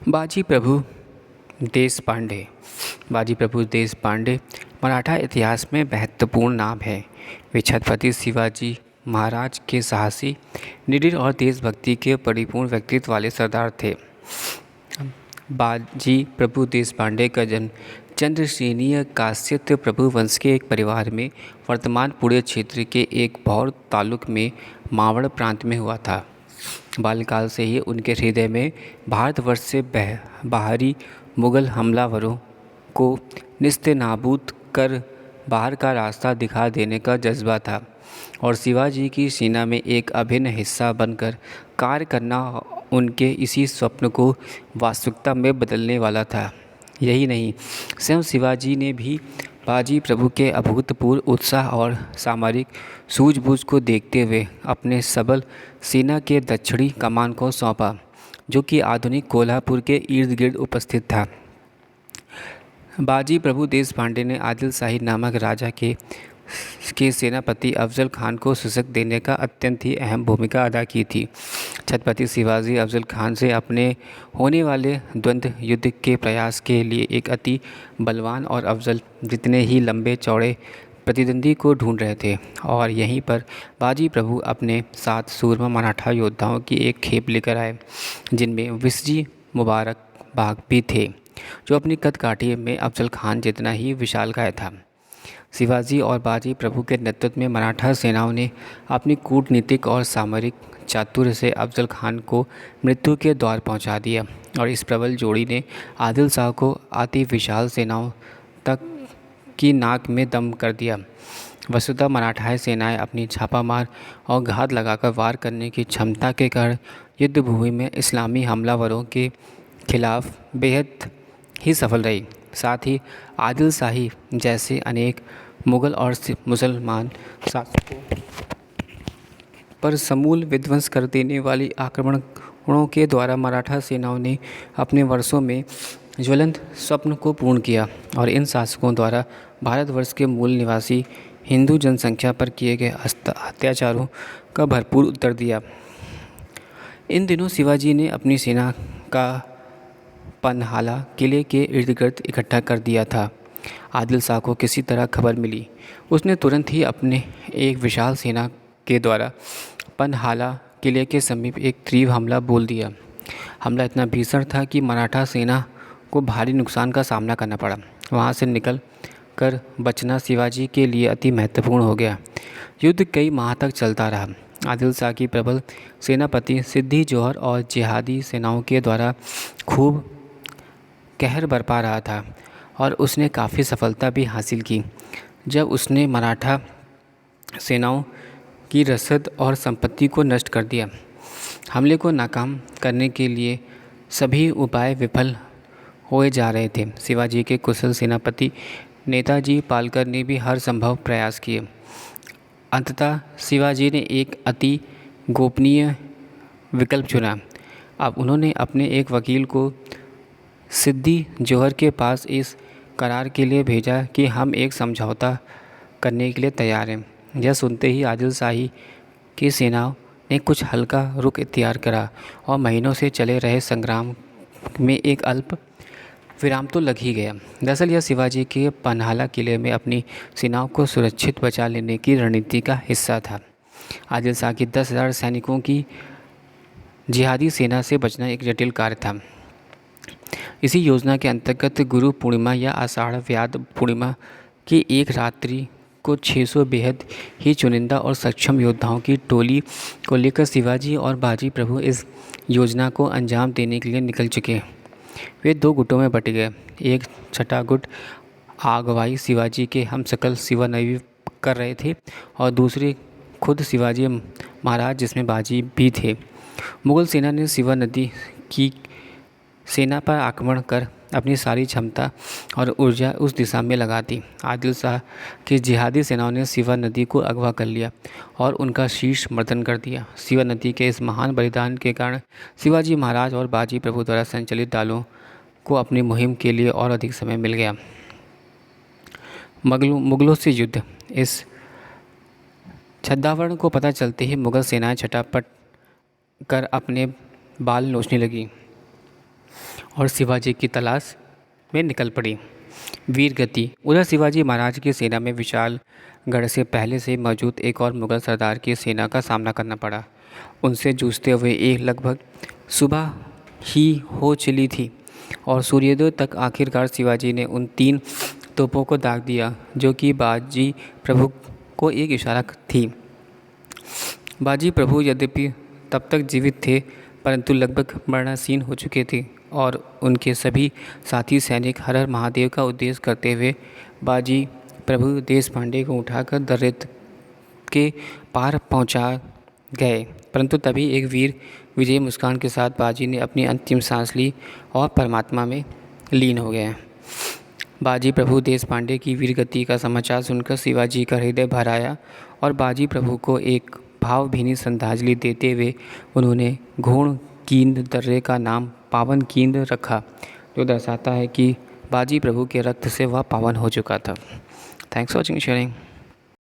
बाजी प्रभु देशपांडे। बाजी प्रभु देशपांडे मराठा इतिहास में महत्वपूर्ण नाम है। वे छत्रपति शिवाजी महाराज के साहसी, निडर और देशभक्ति के परिपूर्ण व्यक्तित्व वाले सरदार थे। बाजी प्रभु देशपांडे का जन्म चंद्रसेनीय काश्यप प्रभु वंश के एक परिवार में वर्तमान पुणे क्षेत्र के एक भौर तालुक में मावड़ प्रांत में हुआ था। बाल्यकाल से ही उनके हृदय में भारतवर्ष से बाहरी मुगल हमलावरों को निस्तेनाबूद कर बाहर का रास्ता दिखा देने का जज्बा था और शिवाजी की सेना में एक अभिन्न हिस्सा बनकर कार्य करना उनके इसी स्वप्न को वास्तविकता में बदलने वाला था। यही नहीं, स्वयं शिवाजी ने भी बाजी प्रभु के अभूतपूर्व उत्साह और सामरिक सूझबूझ को देखते हुए अपने सबल सेना के दक्षिणी कमान को सौंपा, जो कि आधुनिक कोल्हापुर के इर्द गिर्द उपस्थित था। बाजी प्रभु देशपांडे ने आदिल शाही नामक राजा के सेनापति अफजल खान को शिकस्त देने का अत्यंत ही अहम भूमिका अदा की थी। छत्रपति शिवाजी अफजल खान से अपने होने वाले द्वंद्व युद्ध के प्रयास के लिए एक अति बलवान और अफजल जितने ही लंबे चौड़े प्रतिद्वंदी को ढूंढ रहे थे और यहीं पर बाजी प्रभु अपने साथ सूरमा मराठा योद्धाओं की एक खेप लेकर आए, जिनमें विसजी मुबारक बाग भी थे, जो अपनी कदकाठी में अफजल खान जितना ही विशालकाय था। शिवाजी और बाजी प्रभु के नेतृत्व में मराठा सेनाओं ने अपनी कूटनीतिक और सामरिक चातुर्य से अफजल खान को मृत्यु के द्वार पहुंचा दिया और इस प्रबल जोड़ी ने आदिल शाह को अति विशाल सेनाओं तक की नाक में दम कर दिया। वस्तुतः मराठा सेनाएं अपनी छापामार और घात लगाकर वार करने की क्षमता के कारण युद्धभूमि में इस्लामी हमलावरों के खिलाफ बेहद ही सफल रही। साथ ही आदिल शाही जैसे अनेक मुगल और मुसलमान शासकों पर समूल विध्वंस कर देने वाली आक्रमणों के द्वारा मराठा सेनाओं ने अपने वर्षों में ज्वलंत स्वप्न को पूर्ण किया और इन शासकों द्वारा भारतवर्ष के मूल निवासी हिंदू जनसंख्या पर किए गए अत्याचारों का भरपूर उत्तर दिया। इन दिनों शिवाजी ने अपनी सेना का पन्हाला किले के इर्द गिर्द इकट्ठा कर दिया था। आदिल शाह को किसी तरह खबर मिली, उसने तुरंत ही अपने एक विशाल सेना के द्वारा पन्हाला किले के समीप एक तीव्र हमला बोल दिया। हमला इतना भीषण था कि मराठा सेना को भारी नुकसान का सामना करना पड़ा। वहां से निकल कर बचना शिवाजी के लिए अति महत्वपूर्ण हो गया। युद्ध कई माह तक चलता रहा। आदिल शाह की प्रबल सेनापति सिद्दी जोहर और जिहादी सेनाओं के द्वारा खूब कहर बरपा रहा था और उसने काफ़ी सफलता भी हासिल की। जब उसने मराठा सेनाओं की रसद और संपत्ति को नष्ट कर दिया, हमले को नाकाम करने के लिए सभी उपाय विफल होए जा रहे थे। शिवाजी के कुशल सेनापति नेताजी पालकर ने भी हर संभव प्रयास किए। अंततः शिवाजी ने एक अति गोपनीय विकल्प चुना। अब उन्होंने अपने एक वकील को सिद्दी जोहर के पास इस करार के लिए भेजा कि हम एक समझौता करने के लिए तैयार हैं। यह सुनते ही आदिल शाही की सेनाओं ने कुछ हल्का रुख इख्तियार करा और महीनों से चले रहे संग्राम में एक अल्प विराम तो लग ही गया। दरअसल यह शिवाजी के पन्हाला किले में अपनी सेनाओं को सुरक्षित बचा लेने की रणनीति का हिस्सा था। आदिल शाह की 10,000 सैनिकों की जिहादी सेना से बचना एक जटिल कार्य था। इसी योजना के अंतर्गत गुरु पूर्णिमा या आषाढ़ व्याध पूर्णिमा की एक रात्रि को 600 बेहद ही चुनिंदा और सक्षम योद्धाओं की टोली को लेकर शिवाजी और बाजी प्रभु इस योजना को अंजाम देने के लिए निकल चुके। वे 2 गुटों में बट गए। एक छठा गुट अगुवाई शिवाजी के हमशक्ल शिवानवी कर रहे थे और दूसरे खुद शिवाजी महाराज, जिसमें बाजी भी थे। मुगल सेना ने शिवा नदी की सेना पर आक्रमण कर अपनी सारी क्षमता और ऊर्जा उस दिशा में लगा दी। आदिल शाह की जिहादी सेनाओं ने शिवा नदी को अगवा कर लिया और उनका शीर्ष मर्दन कर दिया। शिवा नदी के इस महान बलिदान के कारण शिवाजी महाराज और बाजी प्रभु द्वारा संचालित दलों को अपनी मुहिम के लिए और अधिक समय मिल गया। मुगलों से युद्ध। इस छद्मावरण को पता चलते ही मुगल सेनाएं छटापट कर अपने बाल नोचने लगी और शिवाजी की तलाश में निकल पड़ी। वीर गति। उधर शिवाजी महाराज की सेना में विशाल गढ़ से पहले से मौजूद एक और मुगल सरदार की सेना का सामना करना पड़ा। उनसे जूझते हुए एक लगभग सुबह ही हो चली थी और सूर्योदय तक आखिरकार शिवाजी ने उन 3 तोपों को दाग दिया जो कि बाजी प्रभु को एक इशारा थी। बाजी प्रभु यद्यपि तब तक जीवित थे परंतु लगभग मरणासीन हो चुके थे और उनके सभी साथी सैनिक हर हर महादेव का उद्देश्य करते हुए बाजी प्रभु देशपांडे को उठाकर दर्रे के पार पहुंचा गए। परंतु तभी एक वीर विजय मुस्कान के साथ बाजी ने अपनी अंतिम सांस ली और परमात्मा में लीन हो गए। बाजी प्रभु देशपांडे की वीर गति का समाचार सुनकर शिवाजी का हृदय भर आया और बाजी प्रभु को एक भावभीनी श्रद्धांजलि देते हुए उन्होंने घोण कींद दर्रे का नाम पावन कींद रखा, जो दर्शाता है कि बाजी प्रभु के रक्त से वह पावन हो चुका था। Thanks for watching sharing.